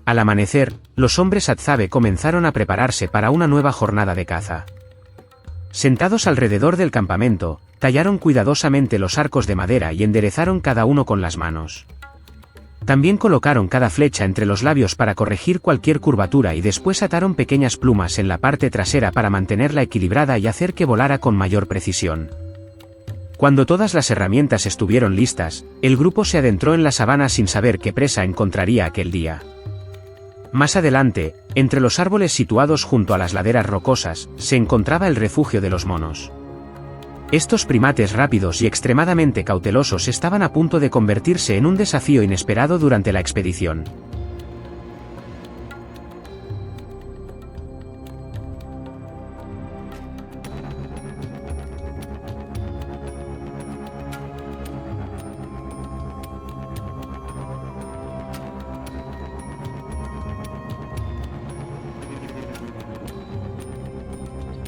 Al amanecer, los hombres Atzabe comenzaron a prepararse para una nueva jornada de caza. Sentados alrededor del campamento, tallaron cuidadosamente los arcos de madera y enderezaron cada uno con las manos. También colocaron cada flecha entre los labios para corregir cualquier curvatura y después ataron pequeñas plumas en la parte trasera para mantenerla equilibrada y hacer que volara con mayor precisión. Cuando todas las herramientas estuvieron listas, el grupo se adentró en la sabana sin saber qué presa encontraría aquel día. Más adelante, entre los árboles situados junto a las laderas rocosas, se encontraba el refugio de los monos. Estos primates rápidos y extremadamente cautelosos estaban a punto de convertirse en un desafío inesperado durante la expedición.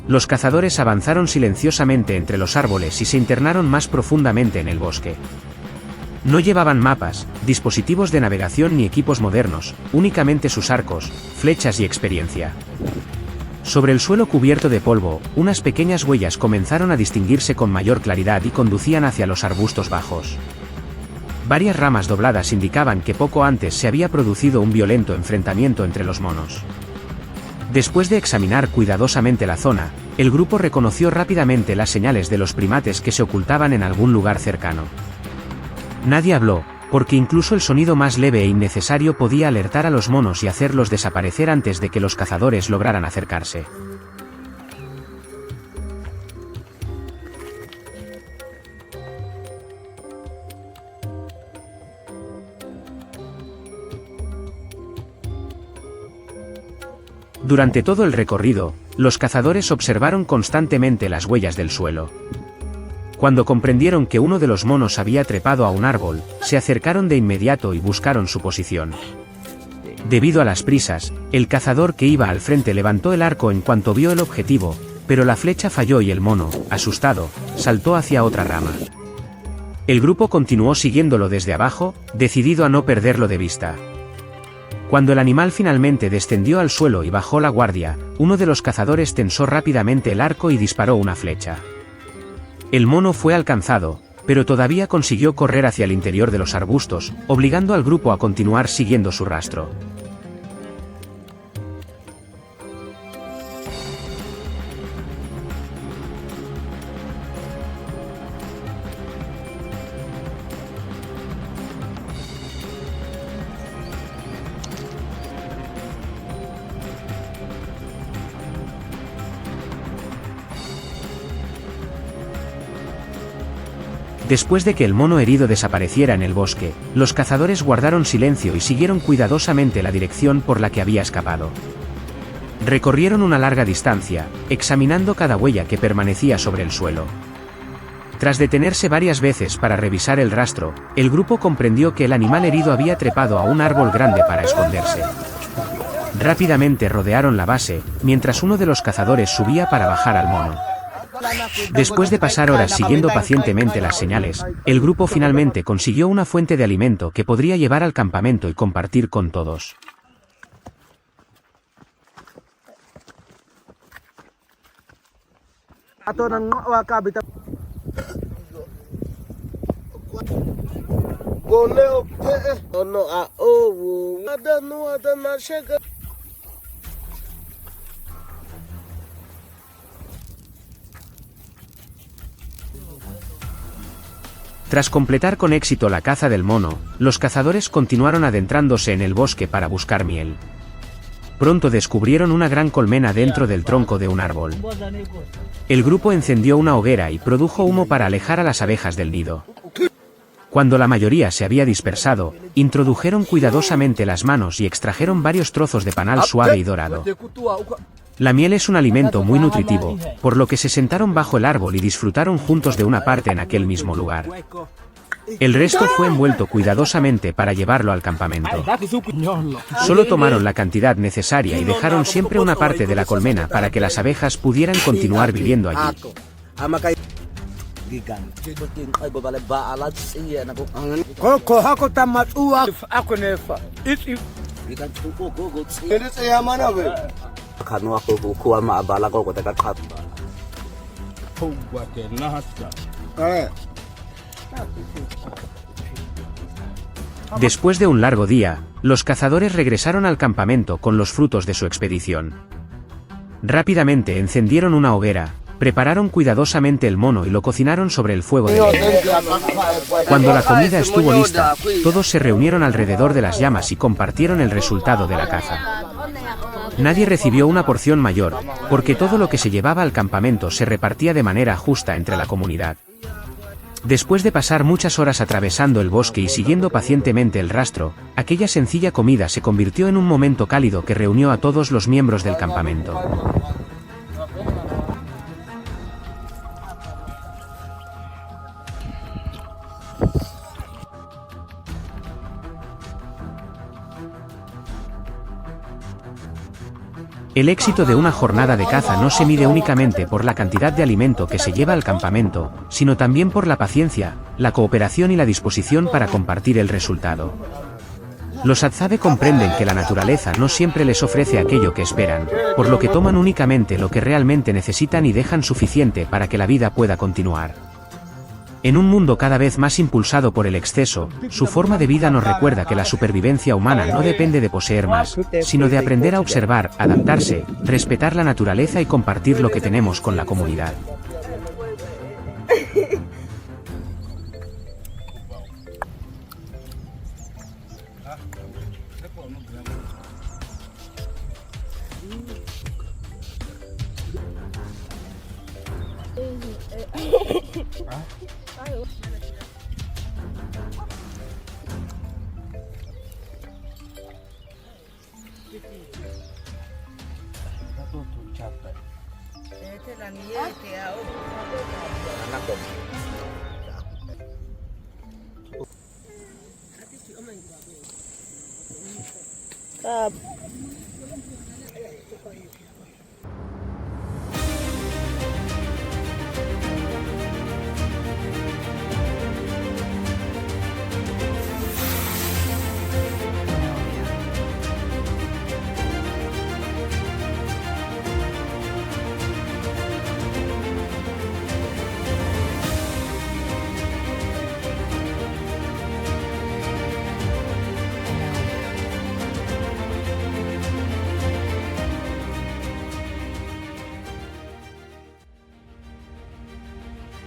Los cazadores avanzaron silenciosamente entre los árboles y se internaron más profundamente en el bosque. No llevaban mapas, dispositivos de navegación ni equipos modernos, únicamente sus arcos, flechas y experiencia. Sobre el suelo cubierto de polvo, unas pequeñas huellas comenzaron a distinguirse con mayor claridad y conducían hacia los arbustos bajos. Varias ramas dobladas indicaban que poco antes se había producido un violento enfrentamiento entre los monos. Después de examinar cuidadosamente la zona, el grupo reconoció rápidamente las señales de los primates que se ocultaban en algún lugar cercano. Nadie habló, porque incluso el sonido más leve e innecesario podía alertar a los monos y hacerlos desaparecer antes de que los cazadores lograran acercarse. Durante todo el recorrido, los cazadores observaron constantemente las huellas del suelo. Cuando comprendieron que uno de los monos había trepado a un árbol, se acercaron de inmediato y buscaron su posición. Debido a las prisas, el cazador que iba al frente levantó el arco en cuanto vio el objetivo, pero la flecha falló y el mono, asustado, saltó hacia otra rama. El grupo continuó siguiéndolo desde abajo, decidido a no perderlo de vista. Cuando el animal finalmente descendió al suelo y bajó la guardia, uno de los cazadores tensó rápidamente el arco y disparó una flecha. El mono fue alcanzado, pero todavía consiguió correr hacia el interior de los arbustos, obligando al grupo a continuar siguiendo su rastro. Después de que el mono herido desapareciera en el bosque, los cazadores guardaron silencio y siguieron cuidadosamente la dirección por la que había escapado. Recorrieron una larga distancia, examinando cada huella que permanecía sobre el suelo. Tras detenerse varias veces para revisar el rastro, el grupo comprendió que el animal herido había trepado a un árbol grande para esconderse. Rápidamente rodearon la base, mientras uno de los cazadores subía para bajar al mono. Después de pasar horas siguiendo pacientemente las señales, el grupo finalmente consiguió una fuente de alimento que podría llevar al campamento y compartir con todos. Tras completar con éxito la caza del mono, los cazadores continuaron adentrándose en el bosque para buscar miel. Pronto descubrieron una gran colmena dentro del tronco de un árbol. El grupo encendió una hoguera y produjo humo para alejar a las abejas del nido. Cuando la mayoría se había dispersado, introdujeron cuidadosamente las manos y extrajeron varios trozos de panal suave y dorado. La miel es un alimento muy nutritivo, por lo que se sentaron bajo el árbol y disfrutaron juntos de una parte en aquel mismo lugar. El resto fue envuelto cuidadosamente para llevarlo al campamento. Solo tomaron la cantidad necesaria y dejaron siempre una parte de la colmena para que las abejas pudieran continuar viviendo allí. Después de un largo día, los cazadores regresaron al campamento con los frutos de su expedición. Rápidamente encendieron una hoguera, prepararon cuidadosamente el mono y lo cocinaron sobre el fuego de leña. Cuando la comida estuvo lista, todos se reunieron alrededor de las llamas y compartieron el resultado de la caza. Nadie recibió una porción mayor, porque todo lo que se llevaba al campamento se repartía de manera justa entre la comunidad. Después de pasar muchas horas atravesando el bosque y siguiendo pacientemente el rastro, aquella sencilla comida se convirtió en un momento cálido que reunió a todos los miembros del campamento. El éxito de una jornada de caza no se mide únicamente por la cantidad de alimento que se lleva al campamento, sino también por la paciencia, la cooperación y la disposición para compartir el resultado. Los Hadzabe comprenden que la naturaleza no siempre les ofrece aquello que esperan, por lo que toman únicamente lo que realmente necesitan y dejan suficiente para que la vida pueda continuar. En un mundo cada vez más impulsado por el exceso, su forma de vida nos recuerda que la supervivencia humana no depende de poseer más, sino de aprender a observar, adaptarse, respetar la naturaleza y compartir lo que tenemos con la comunidad.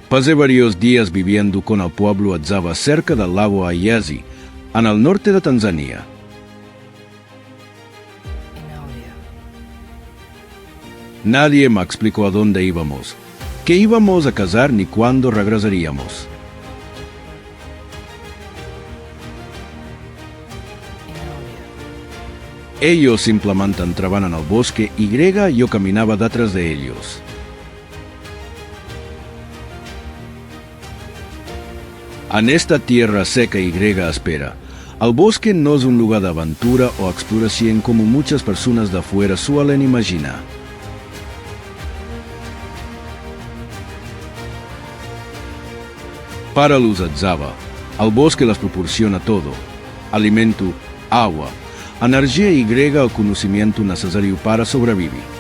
Pasé varios días viviendo con el pueblo Hadzabe cerca del lago Eyasi, en el norte de Tanzania. Nadie me explicó a dónde íbamos, qué íbamos a cazar ni cuándo regresaríamos. Ellos simplemente entraban en el bosque y yo caminaba detrás de ellos. En esta tierra seca y áspera, el bosque no es un lugar de aventura o exploración como muchas personas de afuera suelen imaginar. Para los Hadzabe, el bosque les proporciona todo: alimento, agua, energía y el conocimiento necesario para sobrevivir.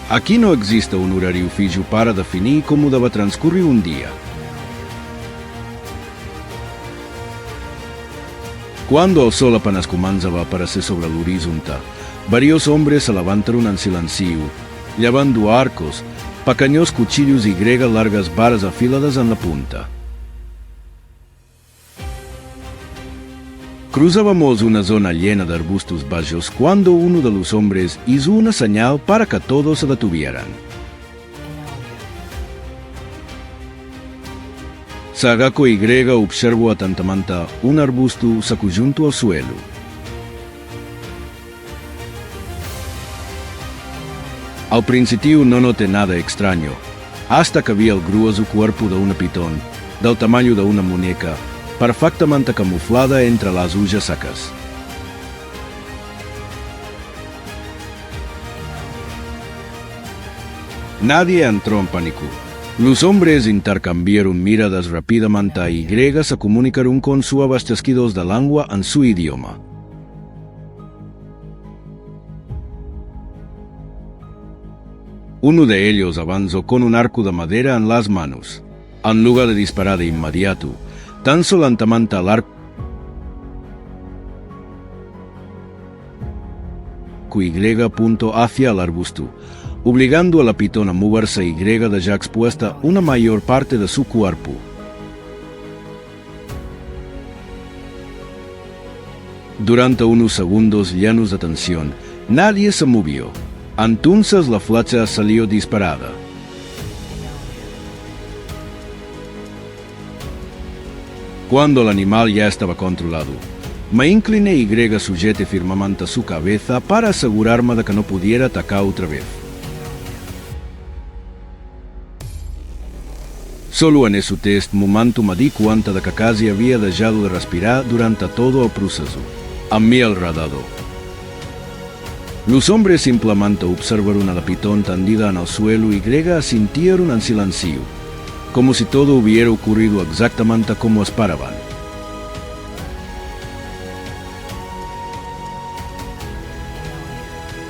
Aquí no existe un horario fijo para definir cómo debe transcurrir un día. Cuando el sol apenas comenzaba a aparecer sobre el horizonte, varios hombres se levantaron en silencio, llevando arcos, pequeños cuchillos y largas varas afiladas en la punta. Cruzábamos una zona llena de arbustos bajos cuando uno de los hombres hizo una señal para que todos se detuvieran. Sagako y observó atentamente un arbusto junto al suelo. Al principio no noté nada extraño, hasta que vi el grueso cuerpo de una pitón, del tamaño de una muñeca, perfectamente camuflada entre las hojas secas. Nadie entró en pánico. Los hombres intercambiaron miradas rápidamente y se comunicaron con suaves chasquidos de lengua en su idioma. Uno de ellos avanzó con un arco de madera en las manos. En lugar de disparar de inmediato, tan solamente el arco Y apuntó hacia el arbusto, obligando a la pitón a moverse y de ya expuesta una mayor parte de su cuerpo. Durante unos segundos llenos de tensión, nadie se movió. Entonces la flecha salió disparada. Cuando el animal ya estaba controlado, me incliné y sujete firmemente su cabeza para asegurarme de que no pudiera atacar otra vez. Solo en ese momento me di cuenta de que casi había dejado de respirar durante todo el proceso, a mi alrededor. Los hombres simplemente observaron a la pitón tendida en el suelo y asintieron en silencio, como si todo hubiera ocurrido exactamente como esperaban.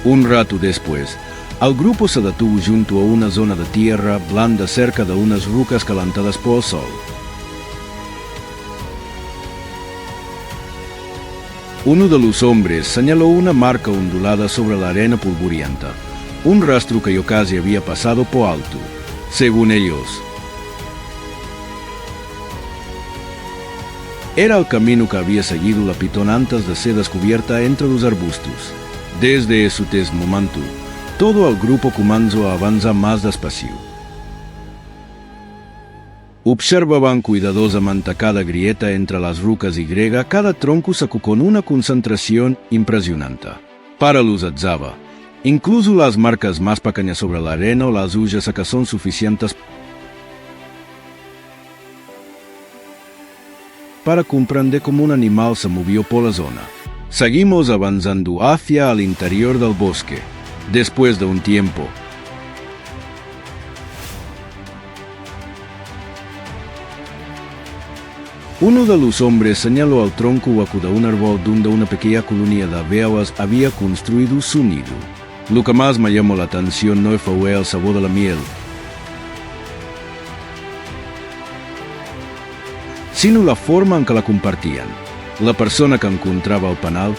Un rato después, el grupo se detuvo junto a una zona de tierra blanda cerca de unas rocas calentadas por el sol. Uno de los hombres señaló una marca ondulada sobre la arena polvorienta, un rastro que yo casi había pasado por alto, según ellos. Era el camino que había seguido la pitón antes de ser descubierta entre los arbustos. Desde ese momento, todo el grupo comenzó a avanzar más despacio. Observaban cuidadosamente cada grieta entre las rocas y cada tronco sacó con una concentración impresionante. Para los Atzava, incluso las marcas más pequeñas sobre la arena o las huellas que son suficientes para comprender cómo un animal se movió por la zona. Seguimos avanzando hacia el interior del bosque. Después de un tiempo, uno de los hombres señaló al tronco hueco de un árbol donde una pequeña colonia de abejas había construido su nido. Lo que más me llamó la atención no fue el sabor de la miel, sino la forma en que la compartían. La persona que encontraba el panal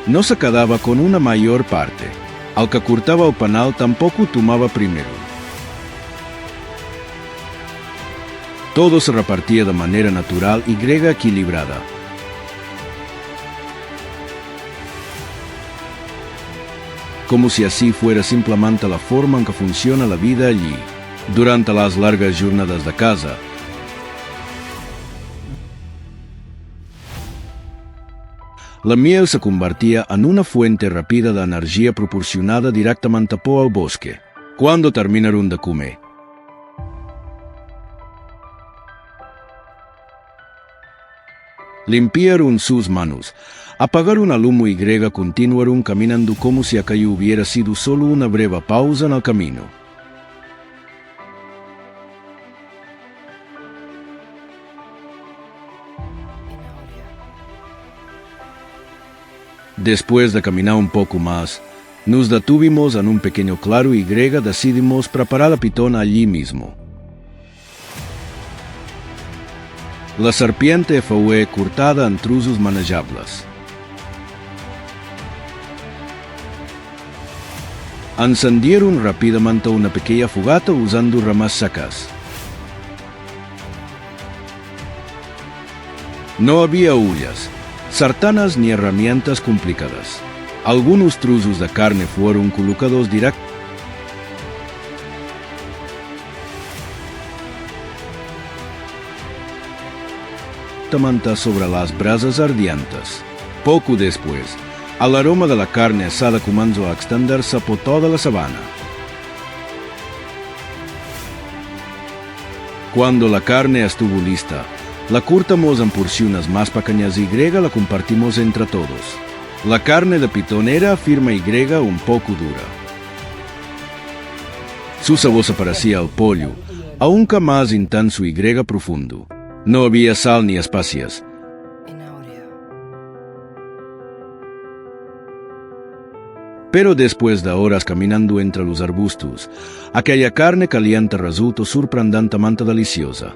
no se quedaba con una mayor parte. Al que cortaba el panal tampoco tomaba primero. Todo se repartía de manera natural y equilibrada. Como si así fuera simplemente la forma en que funciona la vida allí. Durante las largas jornadas de caza, la miel se convertía en una fuente rápida de energía proporcionada directamente por el bosque. Cuando terminaron de comer, limpiaron sus manos, apagaron el humo y continuaron caminando como si aquello hubiera sido solo una breve pausa en el camino. Después de caminar un poco más, nos detuvimos en un pequeño claro y decidimos preparar la pitón allí mismo. La serpiente fue cortada en trozos manejables. Encendieron rápidamente una pequeña fogata usando ramas secas. No había ollas, sartenes ni herramientas complicadas. Algunos trozos de carne fueron colocados directamente sobre las brasas ardientes. Poco después, el aroma de la carne asada comenzó a extenderse por toda la sabana. Cuando la carne estuvo lista, la cortamos en porciones más pequeñas y la compartimos entre todos. La carne de pitón era firme y grega un poco dura. Su sabor se parecía al pollo, aunque más intenso y grega profundo. No había sal ni especias. Pero después de horas caminando entre los arbustos, aquella carne caliente resultó sorprendentemente deliciosa.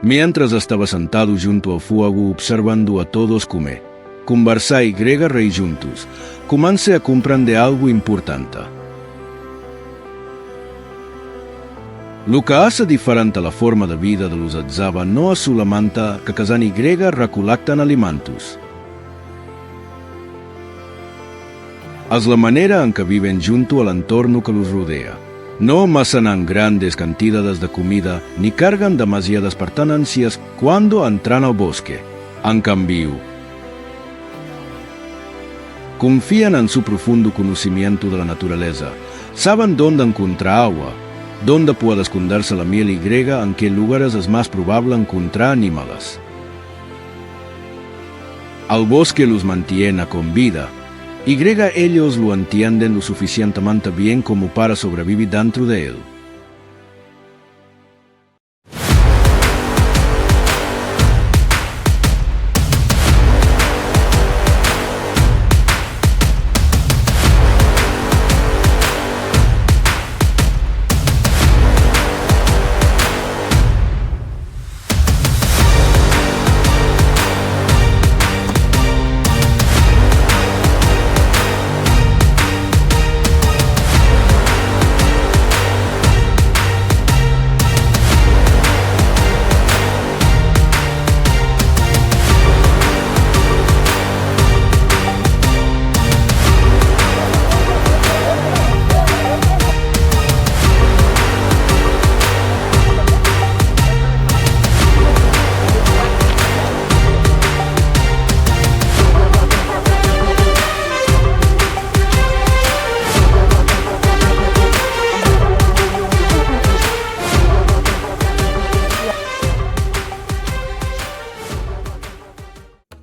Mientras estaba sentado junto al fuego observando a todos comer, conversar y grega reír juntos, comencé a comprender algo importante. Lo que hace diferente la forma de vida de los Atzava no es solamente que casani grega recolectan alimentos. Es la manera en que viven junto al entorno que los rodea. No almacenan grandes cantidades de comida ni cargan demasiadas pertenencias cuando entran al bosque. En cambio, confían en su profundo conocimiento de la naturaleza, saben dónde encontrar agua, dónde puede esconderse la miel y grega, en qué lugares es más probable encontrar animales. Al bosque los mantiene con vida, y grega ellos lo entienden lo suficientemente bien como para sobrevivir dentro de él.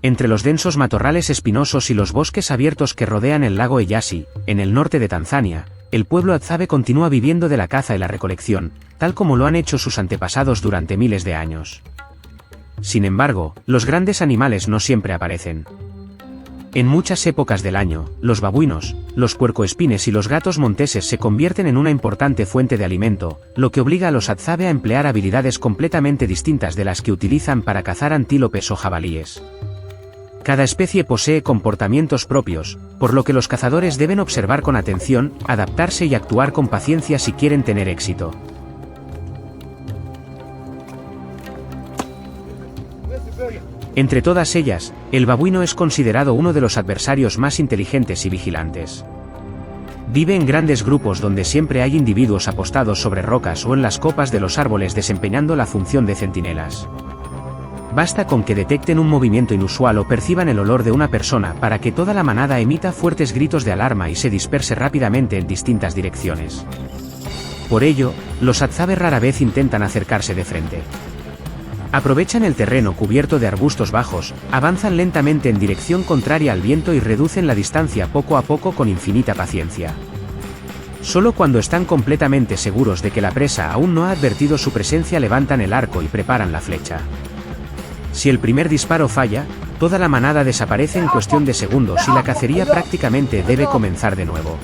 Entre los densos matorrales espinosos y los bosques abiertos que rodean el lago Eyasi, en el norte de Tanzania, el pueblo Adzabe continúa viviendo de la caza y la recolección, tal como lo han hecho sus antepasados durante miles de años. Sin embargo, los grandes animales no siempre aparecen. En muchas épocas del año, los babuinos, los puercoespines y los gatos monteses se convierten en una importante fuente de alimento, lo que obliga a los Adzabe a emplear habilidades completamente distintas de las que utilizan para cazar antílopes o jabalíes. Cada especie posee comportamientos propios, por lo que los cazadores deben observar con atención, adaptarse y actuar con paciencia si quieren tener éxito. Entre todas ellas, el babuino es considerado uno de los adversarios más inteligentes y vigilantes. Vive en grandes grupos donde siempre hay individuos apostados sobre rocas o en las copas de los árboles desempeñando la función de centinelas. Basta con que detecten un movimiento inusual o perciban el olor de una persona para que toda la manada emita fuertes gritos de alarma y se disperse rápidamente en distintas direcciones. Por ello, los Adzabe rara vez intentan acercarse de frente. Aprovechan el terreno cubierto de arbustos bajos, avanzan lentamente en dirección contraria al viento y reducen la distancia poco a poco con infinita paciencia. Solo cuando están completamente seguros de que la presa aún no ha advertido su presencia levantan el arco y preparan la flecha. Si el primer disparo falla, toda la manada desaparece en cuestión de segundos y la cacería prácticamente debe comenzar de nuevo.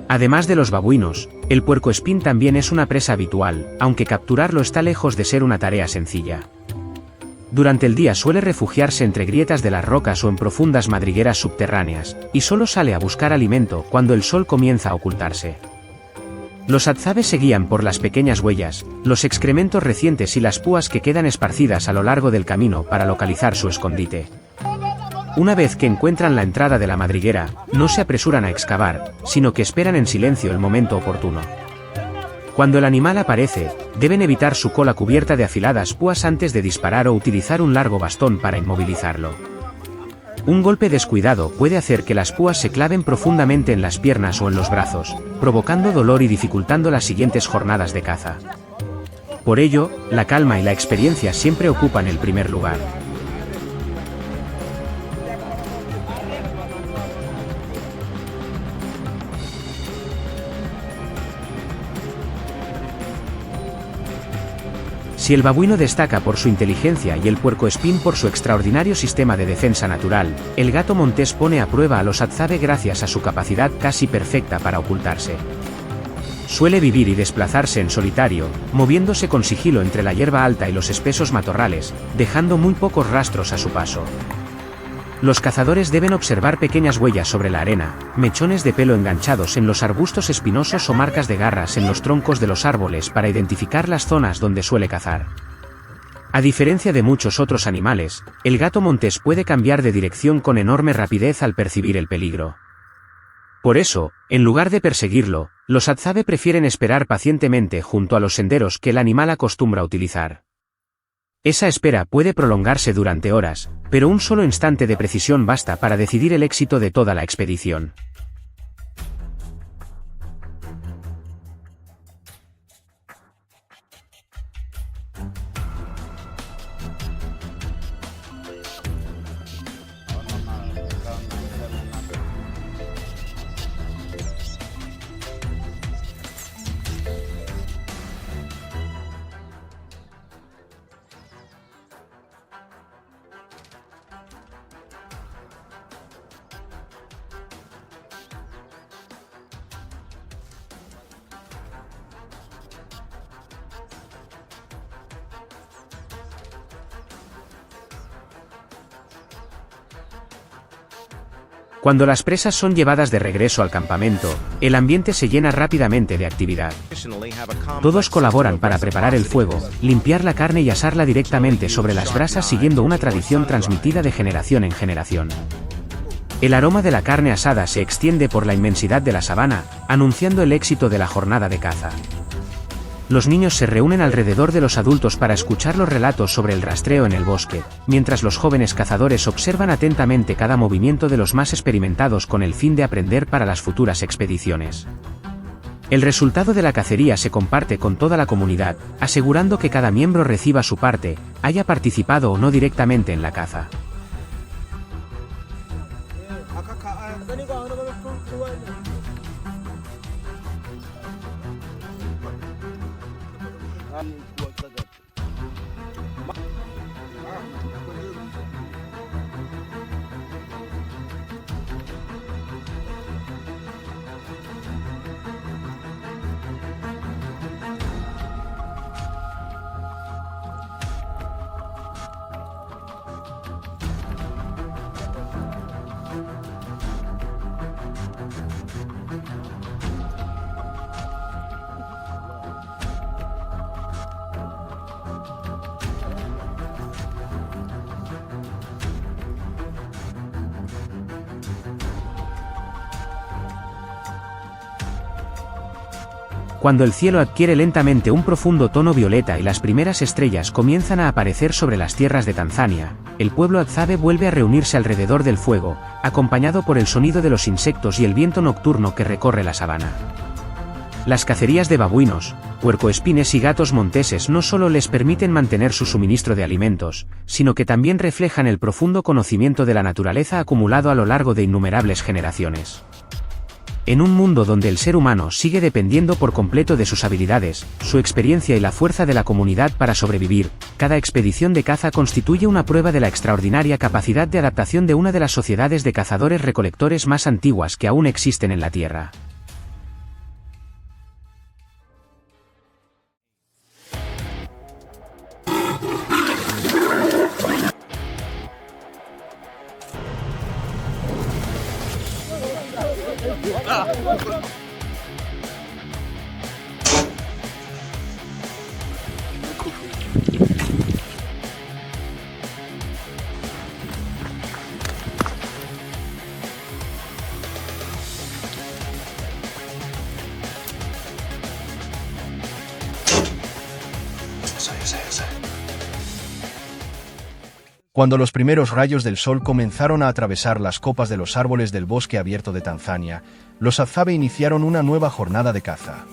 Además de los babuinos, el puercoespín también es una presa habitual, aunque capturarlo está lejos de ser una tarea sencilla. Durante el día suele refugiarse entre grietas de las rocas o en profundas madrigueras subterráneas, y solo sale a buscar alimento cuando el sol comienza a ocultarse. Los Adzabe se guían por las pequeñas huellas, los excrementos recientes y las púas que quedan esparcidas a lo largo del camino para localizar su escondite. Una vez que encuentran la entrada de la madriguera, no se apresuran a excavar, sino que esperan en silencio el momento oportuno. Cuando el animal aparece, deben evitar su cola cubierta de afiladas púas antes de disparar o utilizar un largo bastón para inmovilizarlo. Un golpe descuidado puede hacer que las púas se claven profundamente en las piernas o en los brazos, provocando dolor y dificultando las siguientes jornadas de caza. Por ello, la calma y la experiencia siempre ocupan el primer lugar. Si el babuino destaca por su inteligencia y el puercoespín por su extraordinario sistema de defensa natural, el gato montés pone a prueba a los Hadzabe gracias a su capacidad casi perfecta para ocultarse. Suele vivir y desplazarse en solitario, moviéndose con sigilo entre la hierba alta y los espesos matorrales, dejando muy pocos rastros a su paso. Los cazadores deben observar pequeñas huellas sobre la arena, mechones de pelo enganchados en los arbustos espinosos o marcas de garras en los troncos de los árboles para identificar las zonas donde suele cazar. A diferencia de muchos otros animales, el gato montés puede cambiar de dirección con enorme rapidez al percibir el peligro. Por eso, en lugar de perseguirlo, los Hadzabe prefieren esperar pacientemente junto a los senderos que el animal acostumbra utilizar. Esa espera puede prolongarse durante horas, pero un solo instante de precisión basta para decidir el éxito de toda la expedición. Cuando las presas son llevadas de regreso al campamento, el ambiente se llena rápidamente de actividad. Todos colaboran para preparar el fuego, limpiar la carne y asarla directamente sobre las brasas siguiendo una tradición transmitida de generación en generación. El aroma de la carne asada se extiende por la inmensidad de la sabana, anunciando el éxito de la jornada de caza. Los niños se reúnen alrededor de los adultos para escuchar los relatos sobre el rastreo en el bosque, mientras los jóvenes cazadores observan atentamente cada movimiento de los más experimentados con el fin de aprender para las futuras expediciones. El resultado de la cacería se comparte con toda la comunidad, asegurando que cada miembro reciba su parte, haya participado o no directamente en la caza. Cuando el cielo adquiere lentamente un profundo tono violeta y las primeras estrellas comienzan a aparecer sobre las tierras de Tanzania, el pueblo Hadzabe vuelve a reunirse alrededor del fuego, acompañado por el sonido de los insectos y el viento nocturno que recorre la sabana. Las cacerías de babuinos, puercoespines y gatos monteses no solo les permiten mantener su suministro de alimentos, sino que también reflejan el profundo conocimiento de la naturaleza acumulado a lo largo de innumerables generaciones. En un mundo donde el ser humano sigue dependiendo por completo de sus habilidades, su experiencia y la fuerza de la comunidad para sobrevivir, cada expedición de caza constituye una prueba de la extraordinaria capacidad de adaptación de una de las sociedades de cazadores-recolectores más antiguas que aún existen en la Tierra. Cuando los primeros rayos del sol comenzaron a atravesar las copas de los árboles del bosque abierto de Tanzania, los Hadzabe iniciaron una nueva jornada de caza.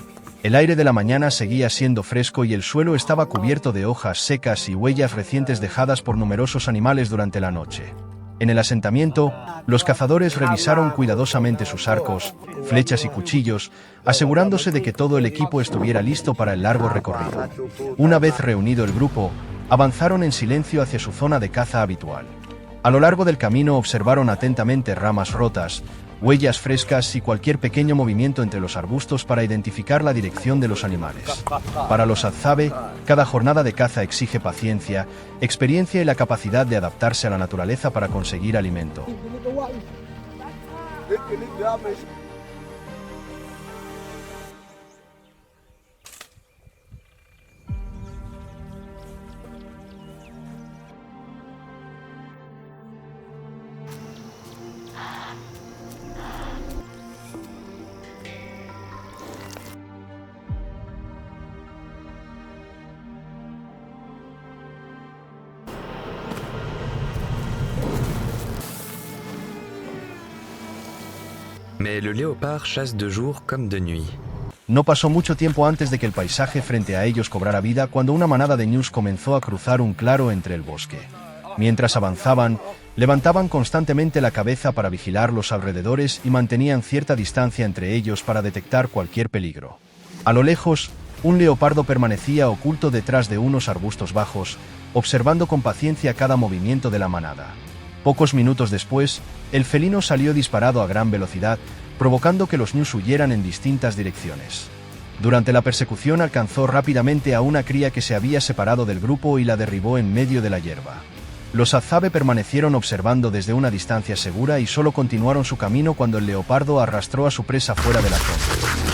El aire de la mañana seguía siendo fresco y el suelo estaba cubierto de hojas secas y huellas recientes dejadas por numerosos animales durante la noche. En el asentamiento, los cazadores revisaron cuidadosamente sus arcos, flechas y cuchillos, asegurándose de que todo el equipo estuviera listo para el largo recorrido. Una vez reunido el grupo, avanzaron en silencio hacia su zona de caza habitual. A lo largo del camino observaron atentamente ramas rotas, huellas frescas y cualquier pequeño movimiento entre los arbustos para identificar la dirección de los animales. Para los Hadzabe, cada jornada de caza exige paciencia, experiencia y la capacidad de adaptarse a la naturaleza para conseguir alimento. Mais le léopard chasse de jour comme de nuit. No pasó mucho tiempo antes de que el paisaje frente a ellos cobrara vida cuando una manada de ñus comenzó a cruzar un claro entre el bosque. Mientras avanzaban, levantaban constantemente la cabeza para vigilar los alrededores y mantenían cierta distancia entre ellos para detectar cualquier peligro. A lo lejos, un leopardo permanecía oculto detrás de unos arbustos bajos, observando con paciencia cada movimiento de la manada. Pocos minutos después, el felino salió disparado a gran velocidad, provocando que los ñus huyeran en distintas direcciones. Durante la persecución alcanzó rápidamente a una cría que se había separado del grupo y la derribó en medio de la hierba. Los Hadzabe permanecieron observando desde una distancia segura y solo continuaron su camino cuando el leopardo arrastró a su presa fuera de la zona.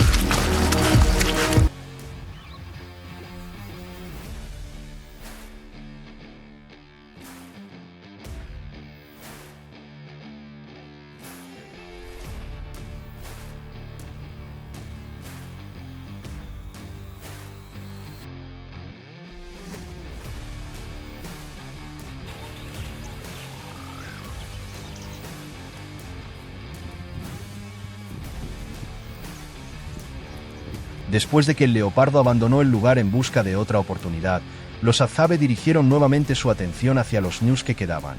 Después de que el leopardo abandonó el lugar en busca de otra oportunidad, los Hadzabe dirigieron nuevamente su atención hacia los ñus que quedaban.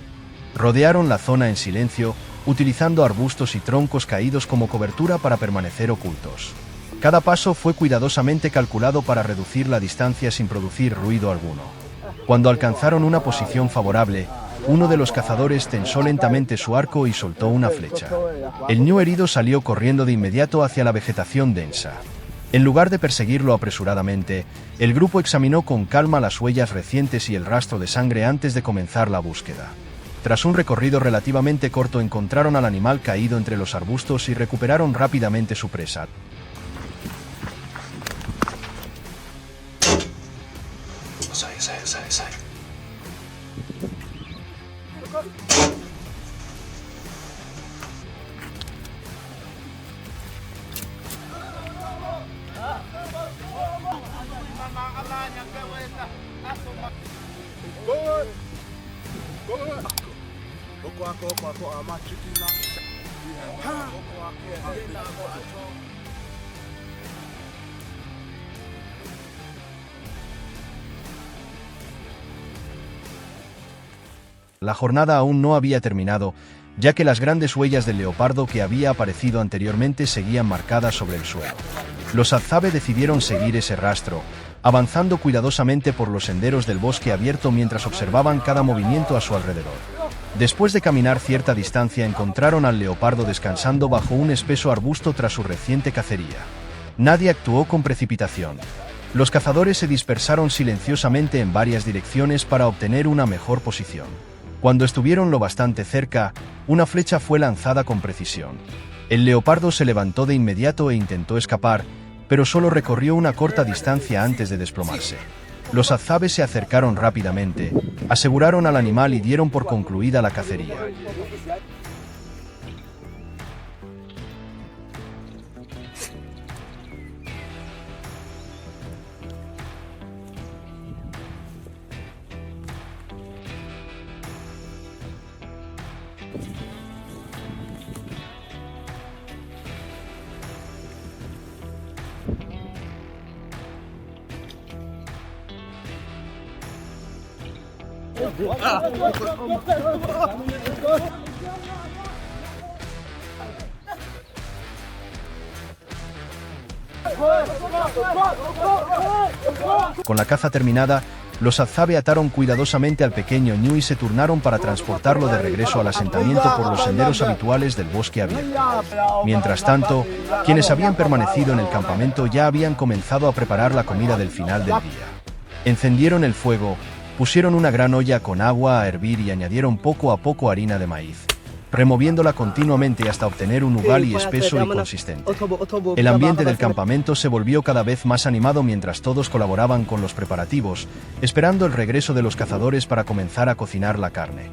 Rodearon la zona en silencio, utilizando arbustos y troncos caídos como cobertura para permanecer ocultos. Cada paso fue cuidadosamente calculado para reducir la distancia sin producir ruido alguno. Cuando alcanzaron una posición favorable, uno de los cazadores tensó lentamente su arco y soltó una flecha. El ñu herido salió corriendo de inmediato hacia la vegetación densa. En lugar de perseguirlo apresuradamente, el grupo examinó con calma las huellas recientes y el rastro de sangre antes de comenzar la búsqueda. Tras un recorrido relativamente corto encontraron al animal caído entre los arbustos y recuperaron rápidamente su presa. La jornada aún no había terminado, ya que las grandes huellas del leopardo que había aparecido anteriormente seguían marcadas sobre el suelo. Los Hadzabe decidieron seguir ese rastro, avanzando cuidadosamente por los senderos del bosque abierto mientras observaban cada movimiento a su alrededor. Después de caminar cierta distancia encontraron al leopardo descansando bajo un espeso arbusto tras su reciente cacería. Nadie actuó con precipitación. Los cazadores se dispersaron silenciosamente en varias direcciones para obtener una mejor posición. Cuando estuvieron lo bastante cerca, una flecha fue lanzada con precisión. El leopardo se levantó de inmediato e intentó escapar, pero solo recorrió una corta distancia antes de desplomarse. Los Hadzabe se acercaron rápidamente, aseguraron al animal y dieron por concluida la cacería. Con la caza terminada, los Azabe ataron cuidadosamente al pequeño Ñu y se turnaron para transportarlo de regreso al asentamiento por los senderos habituales del bosque abierto. Mientras tanto, quienes habían permanecido en el campamento ya habían comenzado a preparar la comida del final del día. Encendieron el fuego, pusieron una gran olla con agua a hervir y añadieron poco a poco harina de maíz, removiéndola continuamente hasta obtener un ugali espeso y consistente. El ambiente del campamento se volvió cada vez más animado mientras todos colaboraban con los preparativos, esperando el regreso de los cazadores para comenzar a cocinar la carne.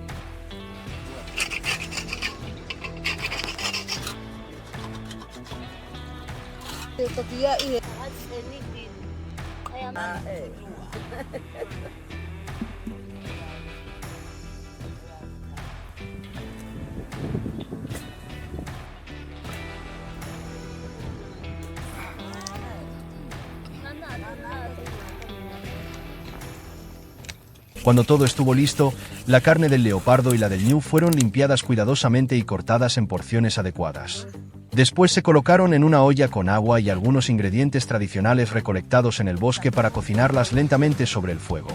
Cuando todo estuvo listo, la carne del leopardo y la del ñu fueron limpiadas cuidadosamente y cortadas en porciones adecuadas. Después se colocaron en una olla con agua y algunos ingredientes tradicionales recolectados en el bosque para cocinarlas lentamente sobre el fuego.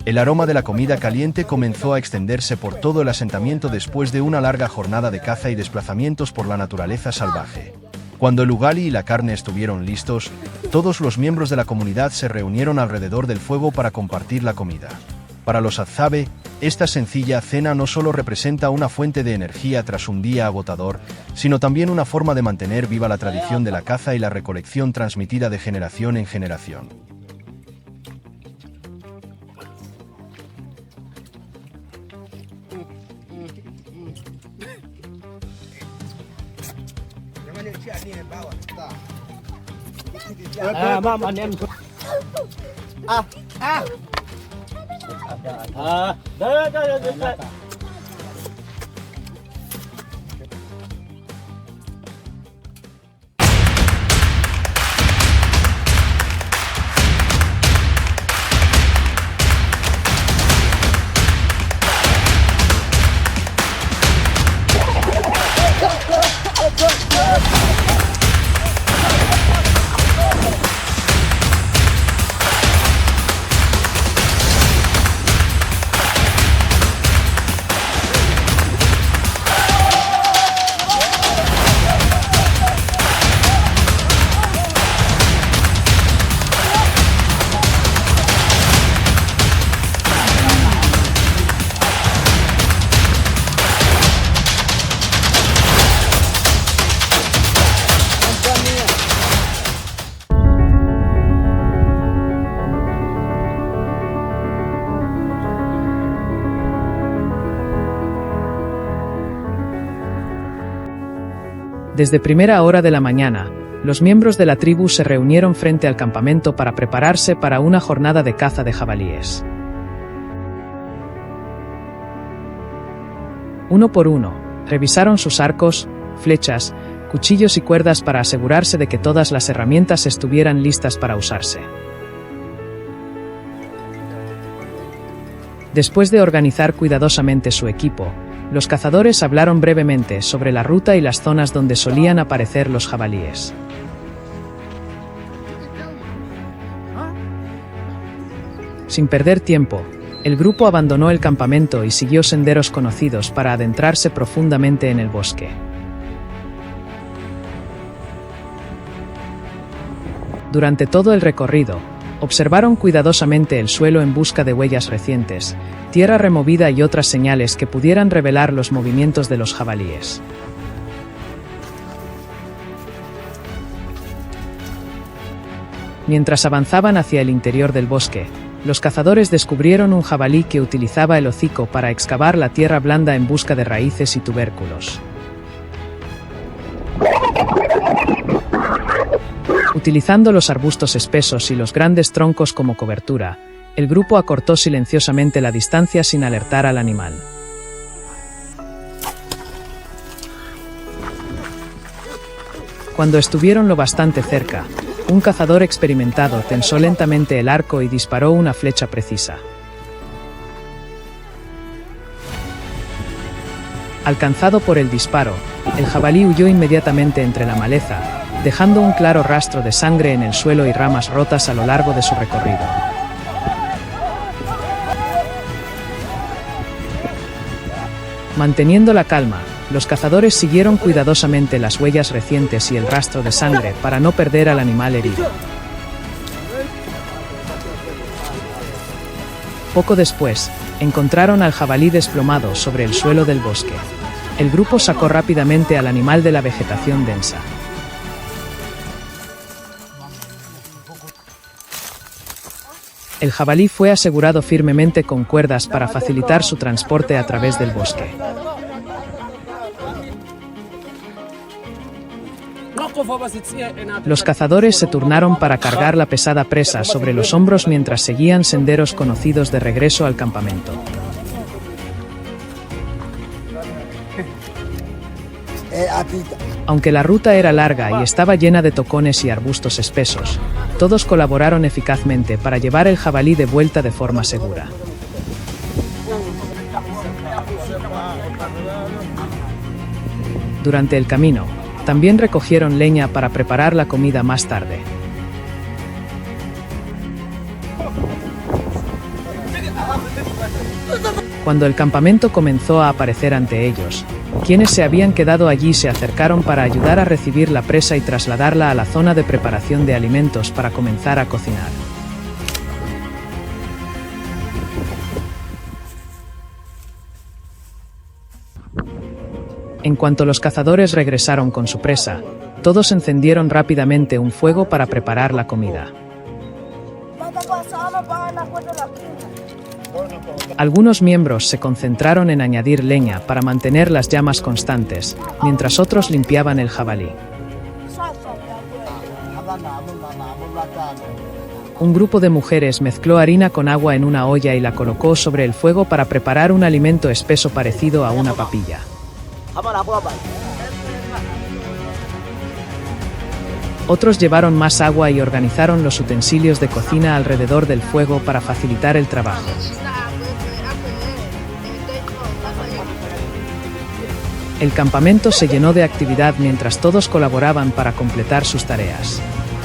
El aroma de la comida caliente comenzó a extenderse por todo el asentamiento después de una larga jornada de caza y desplazamientos por la naturaleza salvaje. Cuando el ugali y la carne estuvieron listos, todos los miembros de la comunidad se reunieron alrededor del fuego para compartir la comida. Para los Azabe, esta sencilla cena no solo representa una fuente de energía tras un día agotador, sino también una forma de mantener viva la tradición de la caza y la recolección transmitida de generación en generación. Desde primera hora de la mañana, los miembros de la tribu se reunieron frente al campamento para prepararse para una jornada de caza de jabalíes. Uno por uno, revisaron sus arcos, flechas, cuchillos y cuerdas para asegurarse de que todas las herramientas estuvieran listas para usarse. Después de organizar cuidadosamente su equipo, los cazadores hablaron brevemente sobre la ruta y las zonas donde solían aparecer los jabalíes. Sin perder tiempo, el grupo abandonó el campamento y siguió senderos conocidos para adentrarse profundamente en el bosque. Durante todo el recorrido, observaron cuidadosamente el suelo en busca de huellas recientes, tierra removida y otras señales que pudieran revelar los movimientos de los jabalíes. Mientras avanzaban hacia el interior del bosque, los cazadores descubrieron un jabalí que utilizaba el hocico para excavar la tierra blanda en busca de raíces y tubérculos. Utilizando los arbustos espesos y los grandes troncos como cobertura, el grupo acortó silenciosamente la distancia sin alertar al animal. Cuando estuvieron lo bastante cerca, un cazador experimentado tensó lentamente el arco y disparó una flecha precisa. Alcanzado por el disparo, el jabalí huyó inmediatamente entre la maleza, dejando un claro rastro de sangre en el suelo y ramas rotas a lo largo de su recorrido. Manteniendo la calma, los cazadores siguieron cuidadosamente las huellas recientes y el rastro de sangre para no perder al animal herido. Poco después, encontraron al jabalí desplomado sobre el suelo del bosque. El grupo sacó rápidamente al animal de la vegetación densa. El jabalí fue asegurado firmemente con cuerdas para facilitar su transporte a través del bosque. Los cazadores se turnaron para cargar la pesada presa sobre los hombros mientras seguían senderos conocidos de regreso al campamento. Aunque la ruta era larga y estaba llena de tocones y arbustos espesos, todos colaboraron eficazmente para llevar el jabalí de vuelta de forma segura. Durante el camino, también recogieron leña para preparar la comida más tarde. Cuando el campamento comenzó a aparecer ante ellos, quienes se habían quedado allí se acercaron para ayudar a recibir la presa y trasladarla a la zona de preparación de alimentos para comenzar a cocinar. En cuanto los cazadores regresaron con su presa, todos encendieron rápidamente un fuego para preparar la comida. Algunos miembros se concentraron en añadir leña para mantener las llamas constantes, mientras otros limpiaban el jabalí. Un grupo de mujeres mezcló harina con agua en una olla y la colocó sobre el fuego para preparar un alimento espeso parecido a una papilla. Otros llevaron más agua y organizaron los utensilios de cocina alrededor del fuego para facilitar el trabajo. El campamento se llenó de actividad mientras todos colaboraban para completar sus tareas.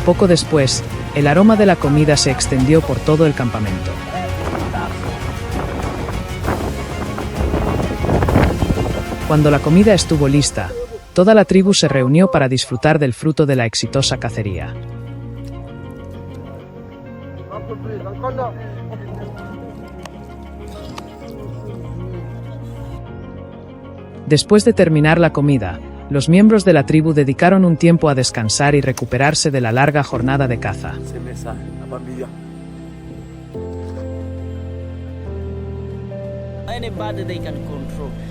Poco después, el aroma de la comida se extendió por todo el campamento. Cuando la comida estuvo lista, toda la tribu se reunió para disfrutar del fruto de la exitosa cacería. Después de terminar la comida, los miembros de la tribu dedicaron un tiempo a descansar y recuperarse de la larga jornada de caza.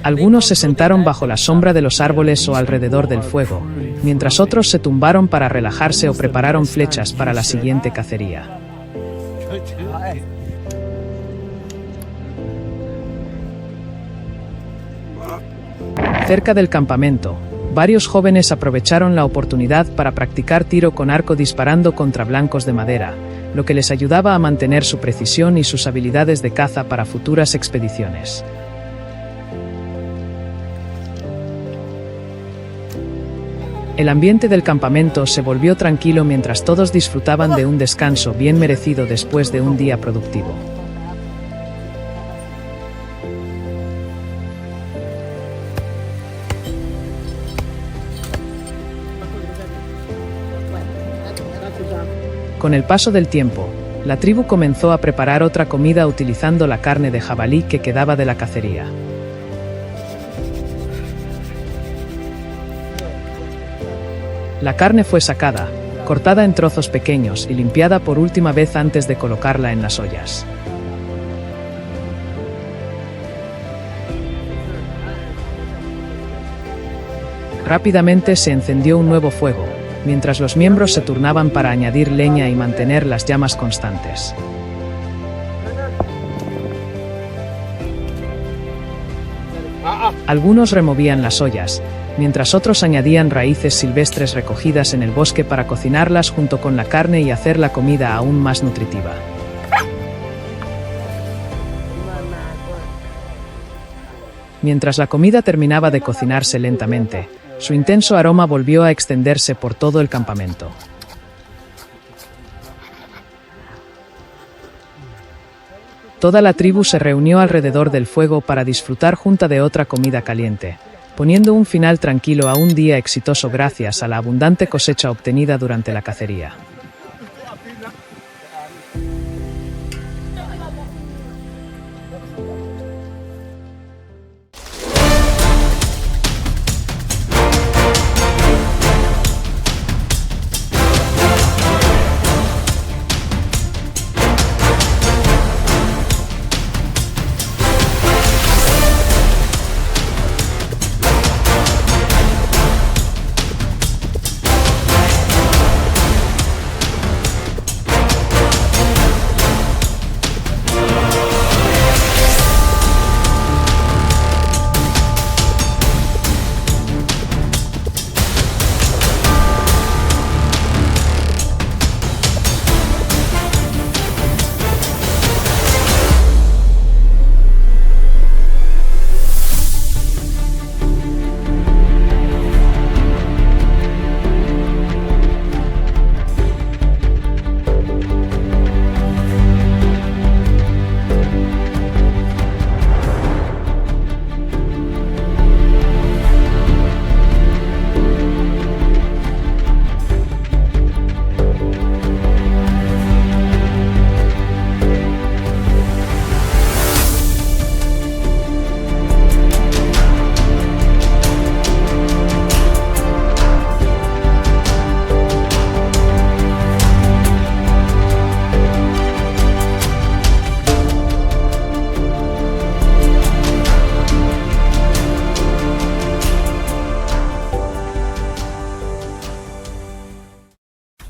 Algunos se sentaron bajo la sombra de los árboles o alrededor del fuego, mientras otros se tumbaron para relajarse o prepararon flechas para la siguiente cacería. Cerca del campamento, varios jóvenes aprovecharon la oportunidad para practicar tiro con arco disparando contra blancos de madera, lo que les ayudaba a mantener su precisión y sus habilidades de caza para futuras expediciones. El ambiente del campamento se volvió tranquilo mientras todos disfrutaban de un descanso bien merecido después de un día productivo. Con el paso del tiempo, la tribu comenzó a preparar otra comida utilizando la carne de jabalí que quedaba de la cacería. La carne fue sacada, cortada en trozos pequeños y limpiada por última vez antes de colocarla en las ollas. Rápidamente se encendió un nuevo fuego, mientras los miembros se turnaban para añadir leña y mantener las llamas constantes. Algunos removían las ollas, mientras otros añadían raíces silvestres recogidas en el bosque para cocinarlas junto con la carne y hacer la comida aún más nutritiva. Mientras la comida terminaba de cocinarse lentamente, su intenso aroma volvió a extenderse por todo el campamento. Toda la tribu se reunió alrededor del fuego para disfrutar junta de otra comida caliente, poniendo un final tranquilo a un día exitoso gracias a la abundante cosecha obtenida durante la cacería.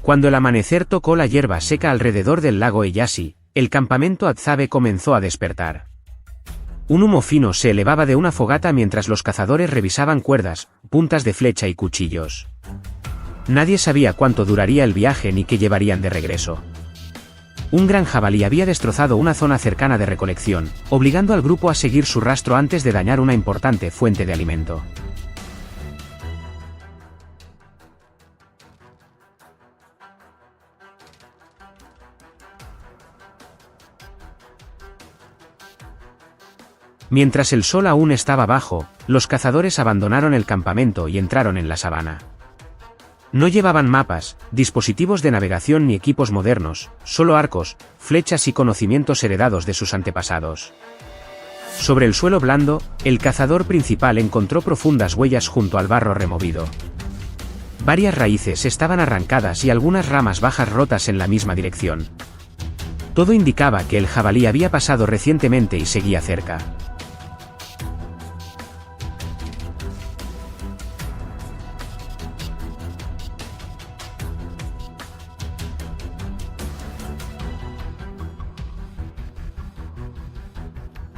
Cuando el amanecer tocó la hierba seca alrededor del lago Eyasi, el campamento Atzabe comenzó a despertar. Un humo fino se elevaba de una fogata mientras los cazadores revisaban cuerdas, puntas de flecha y cuchillos. Nadie sabía cuánto duraría el viaje ni qué llevarían de regreso. Un gran jabalí había destrozado una zona cercana de recolección, obligando al grupo a seguir su rastro antes de dañar una importante fuente de alimento. Mientras el sol aún estaba bajo, los cazadores abandonaron el campamento y entraron en la sabana. No llevaban mapas, dispositivos de navegación ni equipos modernos, solo arcos, flechas y conocimientos heredados de sus antepasados. Sobre el suelo blando, el cazador principal encontró profundas huellas junto al barro removido. Varias raíces estaban arrancadas y algunas ramas bajas rotas en la misma dirección. Todo indicaba que el jabalí había pasado recientemente y seguía cerca.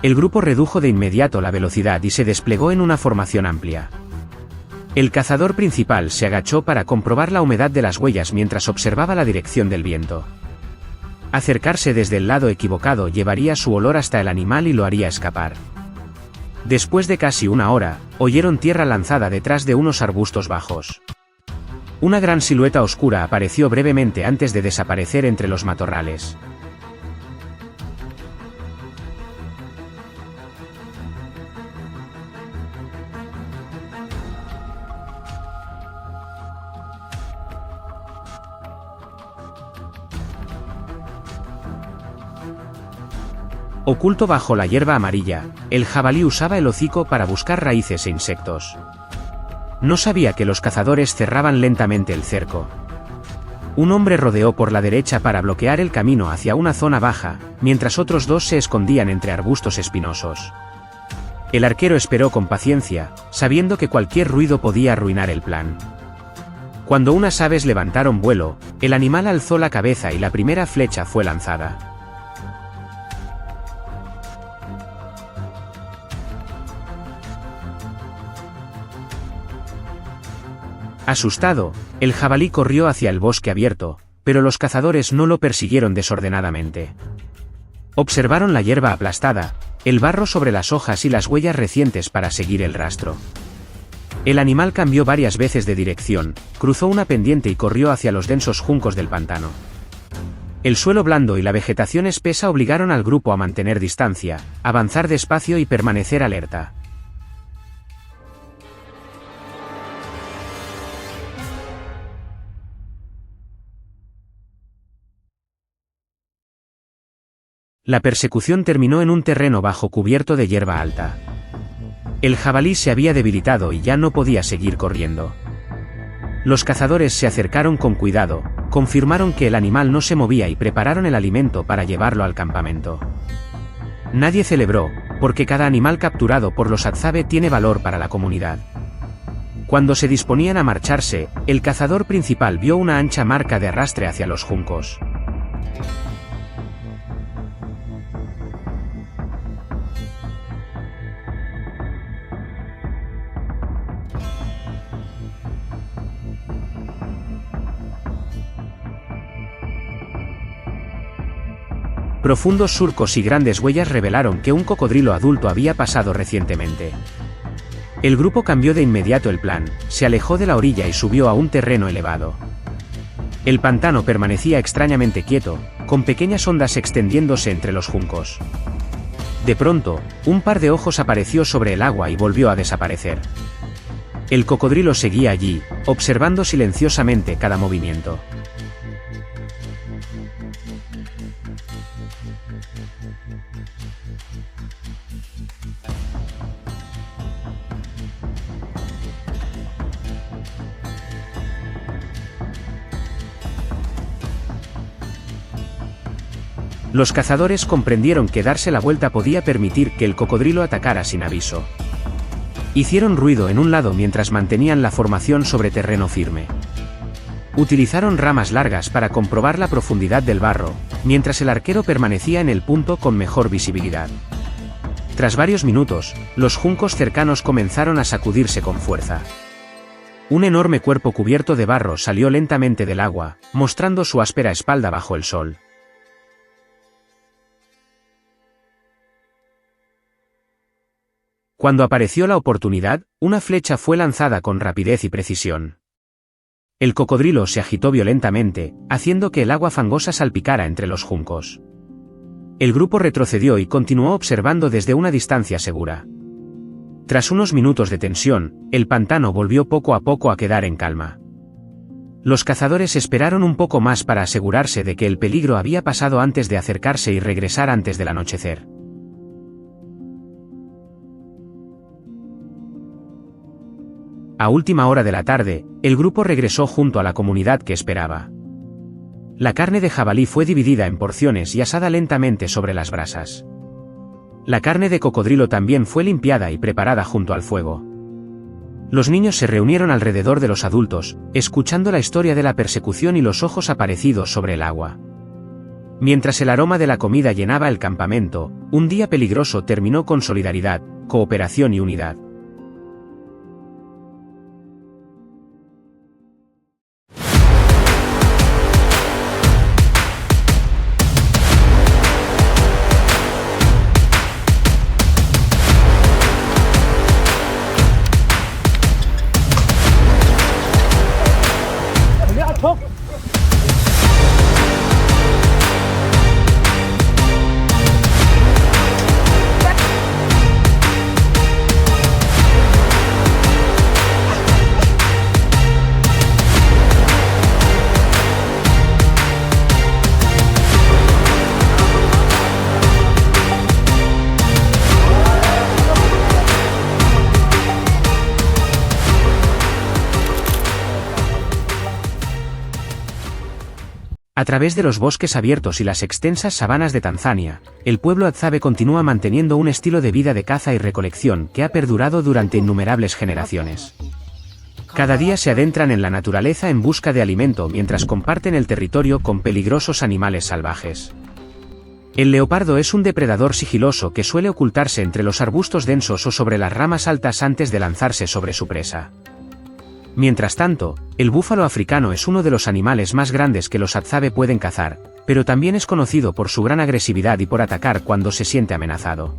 El grupo redujo de inmediato la velocidad y se desplegó en una formación amplia. El cazador principal se agachó para comprobar la humedad de las huellas mientras observaba la dirección del viento. Acercarse desde el lado equivocado llevaría su olor hasta el animal y lo haría escapar. Después de casi una hora, oyeron tierra lanzada detrás de unos arbustos bajos. Una gran silueta oscura apareció brevemente antes de desaparecer entre los matorrales. Oculto bajo la hierba amarilla, el jabalí usaba el hocico para buscar raíces e insectos. No sabía que los cazadores cerraban lentamente el cerco. Un hombre rodeó por la derecha para bloquear el camino hacia una zona baja, mientras otros dos se escondían entre arbustos espinosos. El arquero esperó con paciencia, sabiendo que cualquier ruido podía arruinar el plan. Cuando unas aves levantaron vuelo, el animal alzó la cabeza y la primera flecha fue lanzada. Asustado, el jabalí corrió hacia el bosque abierto, pero los cazadores no lo persiguieron desordenadamente. Observaron la hierba aplastada, el barro sobre las hojas y las huellas recientes para seguir el rastro. El animal cambió varias veces de dirección, cruzó una pendiente y corrió hacia los densos juncos del pantano. El suelo blando y la vegetación espesa obligaron al grupo a mantener distancia, avanzar despacio y permanecer alerta. La persecución terminó en un terreno bajo cubierto de hierba alta. El jabalí se había debilitado y ya no podía seguir corriendo. Los cazadores se acercaron con cuidado, confirmaron que el animal no se movía y prepararon el alimento para llevarlo al campamento. Nadie celebró, porque cada animal capturado por los Hadzabe tiene valor para la comunidad. Cuando se disponían a marcharse, el cazador principal vio una ancha marca de arrastre hacia los juncos. Profundos surcos y grandes huellas revelaron que un cocodrilo adulto había pasado recientemente. El grupo cambió de inmediato el plan, se alejó de la orilla y subió a un terreno elevado. El pantano permanecía extrañamente quieto, con pequeñas ondas extendiéndose entre los juncos. De pronto, un par de ojos apareció sobre el agua y volvió a desaparecer. El cocodrilo seguía allí, observando silenciosamente cada movimiento. Los cazadores comprendieron que darse la vuelta podía permitir que el cocodrilo atacara sin aviso. Hicieron ruido en un lado mientras mantenían la formación sobre terreno firme. Utilizaron ramas largas para comprobar la profundidad del barro, mientras el arquero permanecía en el punto con mejor visibilidad. Tras varios minutos, los juncos cercanos comenzaron a sacudirse con fuerza. Un enorme cuerpo cubierto de barro salió lentamente del agua, mostrando su áspera espalda bajo el sol. Cuando apareció la oportunidad, una flecha fue lanzada con rapidez y precisión. El cocodrilo se agitó violentamente, haciendo que el agua fangosa salpicara entre los juncos. El grupo retrocedió y continuó observando desde una distancia segura. Tras unos minutos de tensión, el pantano volvió poco a poco a quedar en calma. Los cazadores esperaron un poco más para asegurarse de que el peligro había pasado antes de acercarse y regresar antes del anochecer. A última hora de la tarde, el grupo regresó junto a la comunidad que esperaba. La carne de jabalí fue dividida en porciones y asada lentamente sobre las brasas. La carne de cocodrilo también fue limpiada y preparada junto al fuego. Los niños se reunieron alrededor de los adultos, escuchando la historia de la persecución y los ojos aparecidos sobre el agua. Mientras el aroma de la comida llenaba el campamento, un día peligroso terminó con solidaridad, cooperación y unidad. A través de los bosques abiertos y las extensas sabanas de Tanzania, el pueblo Hadzabe continúa manteniendo un estilo de vida de caza y recolección que ha perdurado durante innumerables generaciones. Cada día se adentran en la naturaleza en busca de alimento mientras comparten el territorio con peligrosos animales salvajes. El leopardo es un depredador sigiloso que suele ocultarse entre los arbustos densos o sobre las ramas altas antes de lanzarse sobre su presa. Mientras tanto, el búfalo africano es uno de los animales más grandes que los Hadzabe pueden cazar, pero también es conocido por su gran agresividad y por atacar cuando se siente amenazado.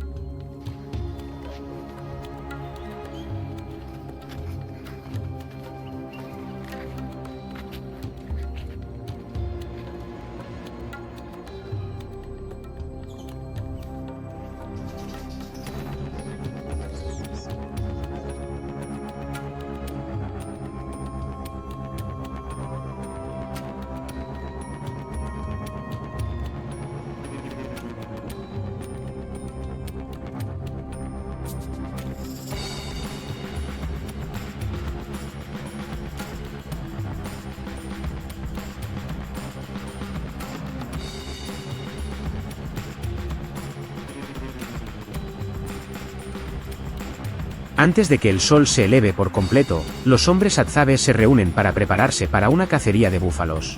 Antes de que el sol se eleve por completo, los hombres Hadzabe se reúnen para prepararse para una cacería de búfalos.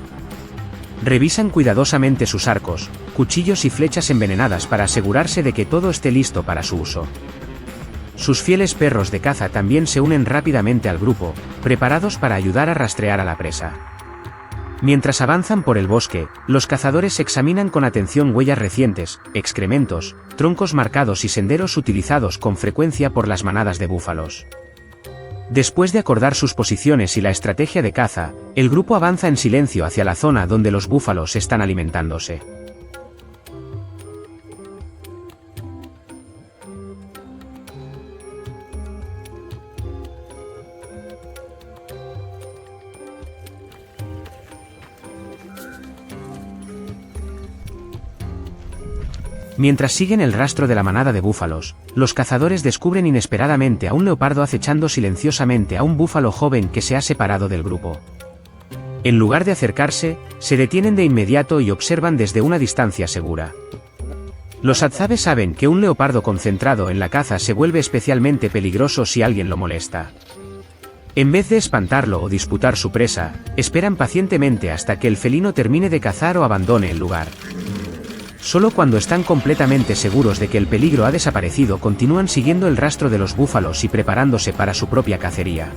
Revisan cuidadosamente sus arcos, cuchillos y flechas envenenadas para asegurarse de que todo esté listo para su uso. Sus fieles perros de caza también se unen rápidamente al grupo, preparados para ayudar a rastrear a la presa. Mientras avanzan por el bosque, los cazadores examinan con atención huellas recientes, excrementos, troncos marcados y senderos utilizados con frecuencia por las manadas de búfalos. Después de acordar sus posiciones y la estrategia de caza, el grupo avanza en silencio hacia la zona donde los búfalos están alimentándose. Mientras siguen el rastro de la manada de búfalos, los cazadores descubren inesperadamente a un leopardo acechando silenciosamente a un búfalo joven que se ha separado del grupo. En lugar de acercarse, se detienen de inmediato y observan desde una distancia segura. Los Hadzabe saben que un leopardo concentrado en la caza se vuelve especialmente peligroso si alguien lo molesta. En vez de espantarlo o disputar su presa, esperan pacientemente hasta que el felino termine de cazar o abandone el lugar. Solo cuando están completamente seguros de que el peligro ha desaparecido continúan siguiendo el rastro de los búfalos y preparándose para su propia cacería.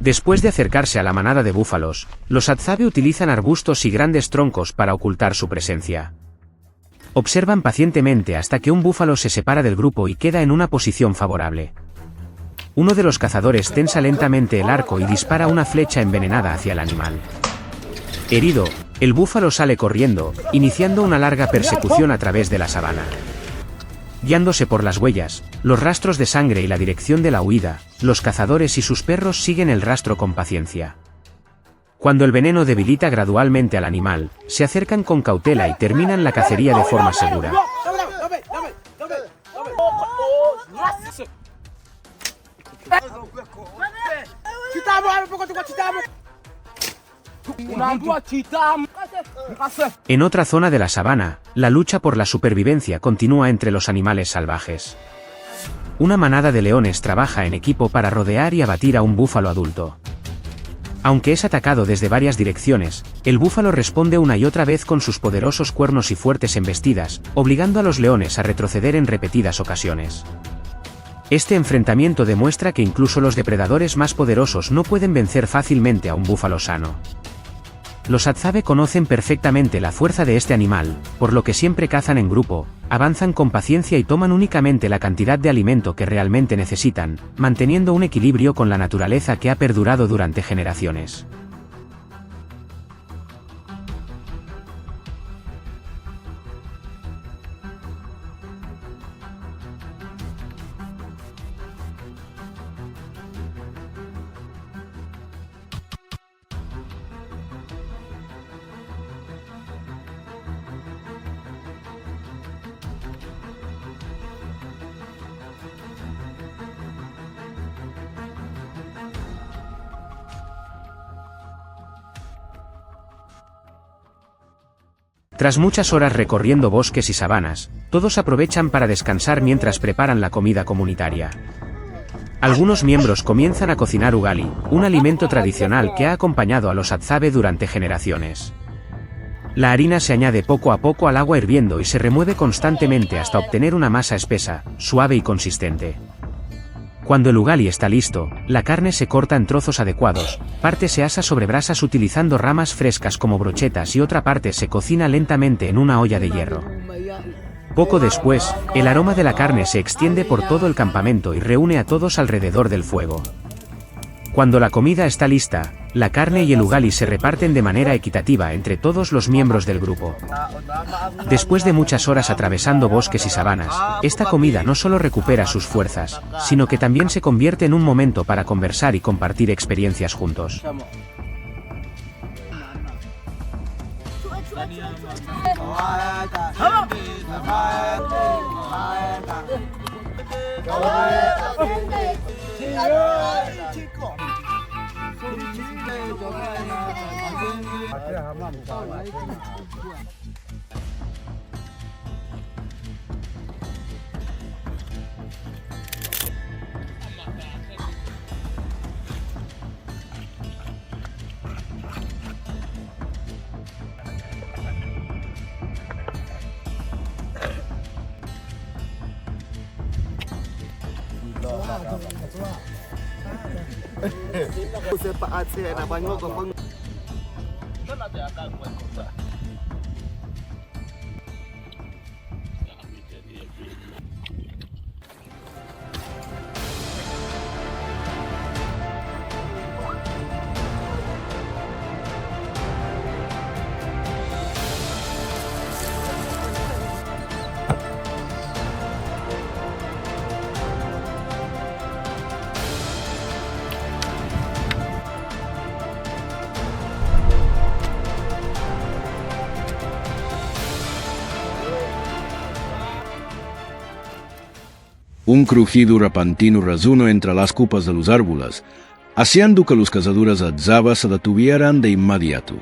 Después de acercarse a la manada de búfalos, los Hadzabe utilizan arbustos y grandes troncos para ocultar su presencia. Observan pacientemente hasta que un búfalo se separa del grupo y queda en una posición favorable. Uno de los cazadores tensa lentamente el arco y dispara una flecha envenenada hacia el animal. Herido, el búfalo sale corriendo, iniciando una larga persecución a través de la sabana. Guiándose por las huellas, los rastros de sangre y la dirección de la huida, los cazadores y sus perros siguen el rastro con paciencia. Cuando el veneno debilita gradualmente al animal, se acercan con cautela y terminan la cacería de forma segura. En otra zona de la sabana, la lucha por la supervivencia continúa entre los animales salvajes. Una manada de leones trabaja en equipo para rodear y abatir a un búfalo adulto. Aunque es atacado desde varias direcciones, el búfalo responde una y otra vez con sus poderosos cuernos y fuertes embestidas, obligando a los leones a retroceder en repetidas ocasiones. Este enfrentamiento demuestra que incluso los depredadores más poderosos no pueden vencer fácilmente a un búfalo sano. Los Hadzabe conocen perfectamente la fuerza de este animal, por lo que siempre cazan en grupo, avanzan con paciencia y toman únicamente la cantidad de alimento que realmente necesitan, manteniendo un equilibrio con la naturaleza que ha perdurado durante generaciones. Tras muchas horas recorriendo bosques y sabanas, todos aprovechan para descansar mientras preparan la comida comunitaria. Algunos miembros comienzan a cocinar ugali, un alimento tradicional que ha acompañado a los Hadzabe durante generaciones. La harina se añade poco a poco al agua hirviendo y se remueve constantemente hasta obtener una masa espesa, suave y consistente. Cuando el ugali está listo, la carne se corta en trozos adecuados, parte se asa sobre brasas utilizando ramas frescas como brochetas y otra parte se cocina lentamente en una olla de hierro. Poco después, el aroma de la carne se extiende por todo el campamento y reúne a todos alrededor del fuego. Cuando la comida está lista, la carne y el ugali se reparten de manera equitativa entre todos los miembros del grupo. Después de muchas horas atravesando bosques y sabanas, esta comida no solo recupera sus fuerzas, sino que también se convierte en un momento para conversar y compartir experiencias juntos. Un crujido repentino resonó entre las copas de los árboles, haciendo que los cazadores Hadzabe se detuvieran de inmediato.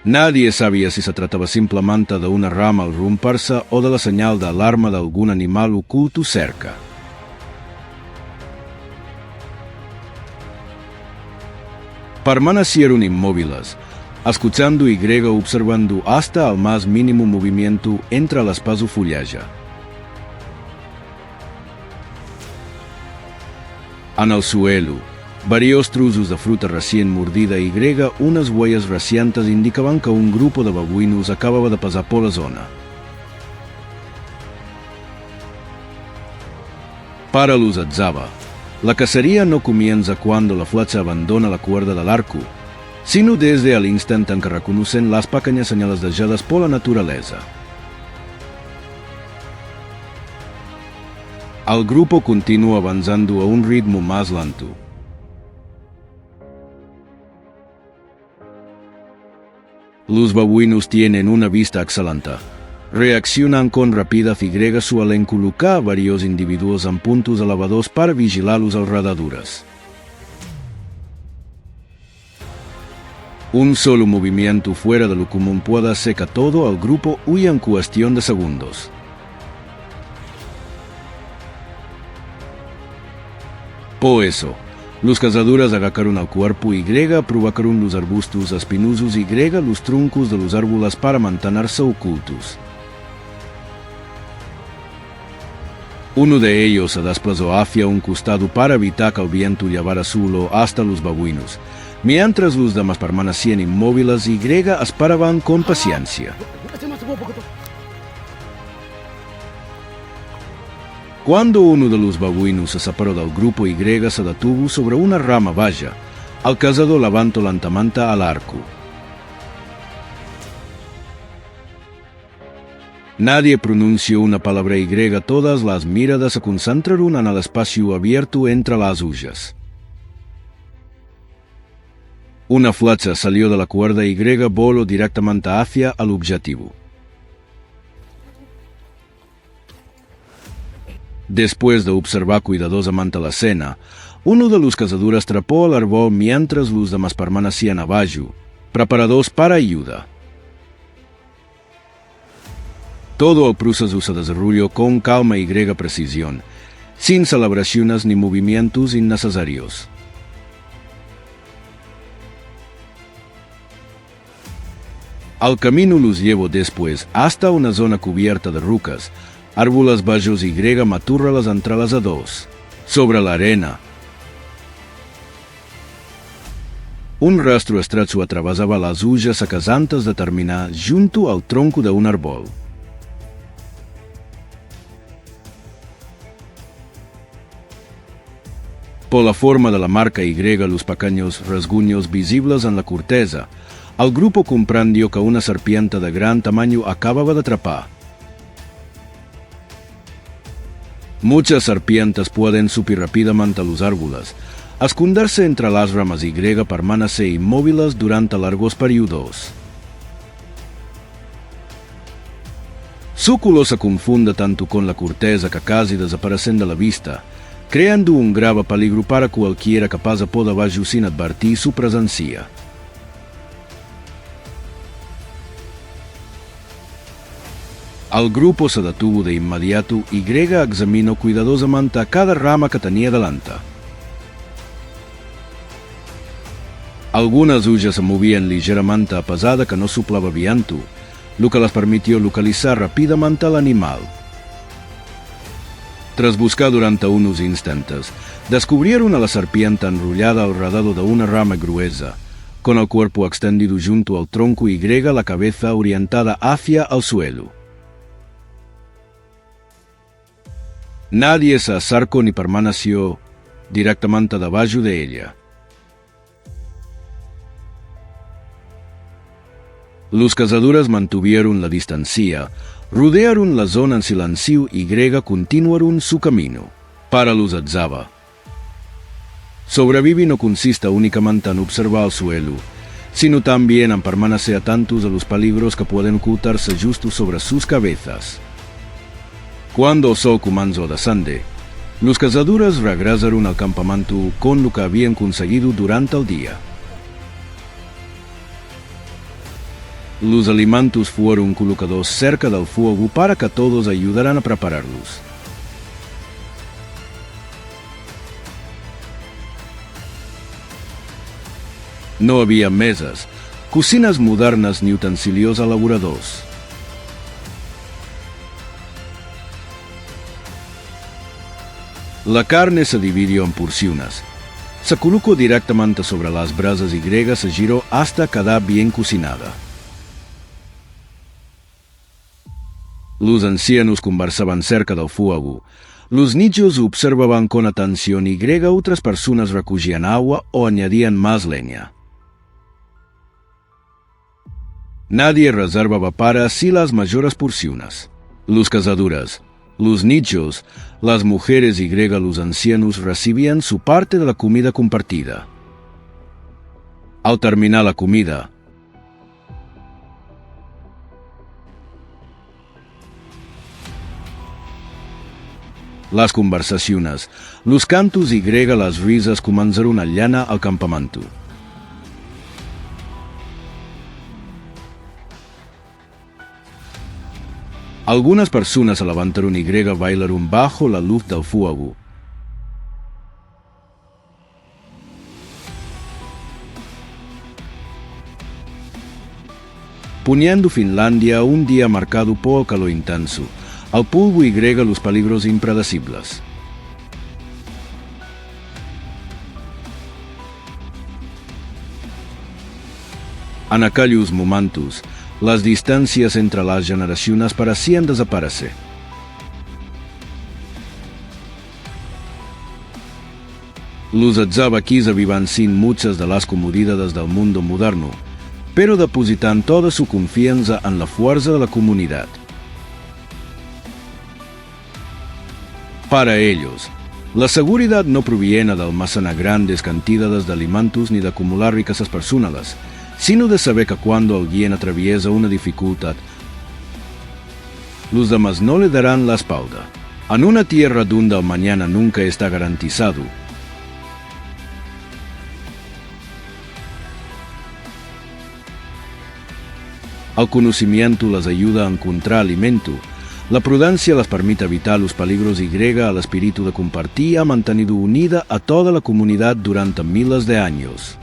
Nadie sabía si se trataba simplemente de una rama al romperse o de la señal de alarma de algún animal oculto cerca. Permanecieron inmóviles, escuchando y observando hasta el más mínimo movimiento entre las espeso follaje. En el suelo, varios trozos de fruta recién mordida y unas huellas recientes indicaban que un grupo de babuinos acababa de pasar por la zona. Para los Hadzabe, la cacería no comienza cuando la flecha abandona la cuerda del arco, sino desde el instante en que reconocen las pequeñas señales dejadas por la naturaleza. El grupo continúa avanzando a un ritmo más lento. Los babuinos tienen una vista excelente. Reaccionan con rapidez y suelen colocar a varios individuos en puntos elevados para vigilar los alrededores. Un solo movimiento fuera de lo común puede hacer que todo el grupo huya en cuestión de segundos. Por eso, los cazadores agacaron el cuerpo y provocaron los arbustos espinosos y los troncos de los árboles para mantenerse ocultos. Uno de ellos se desplazó hacia un costado para evitar que el viento llevara solo hasta los babuinos, mientras los demás permanecían inmóviles y esperaban con paciencia. Cuando uno de los babuinos se separó del grupo y se detuvo sobre una rama baja, el cazador levantó lentamente el arco. Nadie pronunció una palabra y todas las miradas se concentraron en el espacio abierto entre las hojas. Una flecha salió de la cuerda y voló directamente hacia el objetivo. Después de observar cuidadosamente la escena, Uno de los cazadores trepó al árbol mientras los demás permanecían abajo, preparados para ayuda. Todo el proceso se desarrolló con calma y grega precisión, sin celebraciones ni movimientos innecesarios. Al camino los llevó después hasta una zona cubierta de rocas, árboles bajos y grega matorrales entre las dos. Sobre la arena, un rastro estrecho atravesaba las hojas secas antes de terminar junto al tronco de un árbol. Por la forma de la marca Y, los pequeños rasguños visibles en la corteza, el grupo comprendió que una serpiente de gran tamaño acababa de atrapar. Muchas serpientes pueden subir rápidamente a los árboles, esconderse entre las ramas y permanecer inmóviles durante largos periodos. Su color se confunde tanto con la corteza que casi desaparecen de la vista, creando un grave peligro para cualquiera que pase por debajo sin advertir su presencia. El grupo se detuvo de inmediato y examinó cuidadosamente cada rama que tenía delante. Algunas hojas se movían ligeramente a pesar de que no soplaba viento, lo que les permitió localizar rápidamente al animal. Tras buscar durante unos instantes, descubrieron a la serpiente enrollada alrededor de una rama gruesa, con el cuerpo extendido junto al tronco y la cabeza orientada hacia el suelo. Nadie se acercó ni permaneció directamente debajo de ella. Los cazadores mantuvieron la distancia, rodearon la zona en silencio y continuaron su camino. Para los Atzaba, sobrevivir no consiste únicamente en observar el suelo, sino también en permanecer atentos a los peligros que pueden ocultarse justo sobre sus cabezas. Cuando el sol comenzó a descender, los cazadores regresaron al campamento con lo que habían conseguido durante el día. Los alimentos fueron colocados cerca del fuego para que todos ayudaran a prepararlos. No había mesas, cocinas modernas ni utensilios elaborados. La carne se dividió en porciones. Se colocó directamente sobre las brasas y se giró hasta quedar bien cocinada. Los ancianos conversaban cerca del fuego. Los niños observaban con atención y otras personas recogían agua o añadían más leña. Nadie reservaba para sí las mayores porciones. Los cazadores, los niños, las mujeres y los ancianos recibían su parte de la comida compartida. Al terminar la comida, las conversaciones, los cantos y las risas comenzaron a llenar al campamento. Algunas personas se levantaron y bailaron bajo la luz del fuego. Poniendo Finlandia a un día marcado por el calor intenso, al polvo y los peligros impredecibles. En aquellos momentos, las distancias entre las generaciones parecían desaparecer. Los Atzabakis vivían sin muchas de las comodidades del mundo moderno, pero depositan toda su confianza en la fuerza de la comunidad. Para ellos, la seguridad no proviene de almacenar grandes cantidades de alimentos ni de acumular riquezas personales, sino de saber que cuando alguien atraviesa una dificultad, los demás no le darán la espalda. En una tierra donde el mañana nunca está garantizado, El conocimiento las ayuda a encontrar alimento. La prudencia las permite evitar los peligros y el espíritu de compartir ha mantenido unida a toda la comunidad durante miles de años.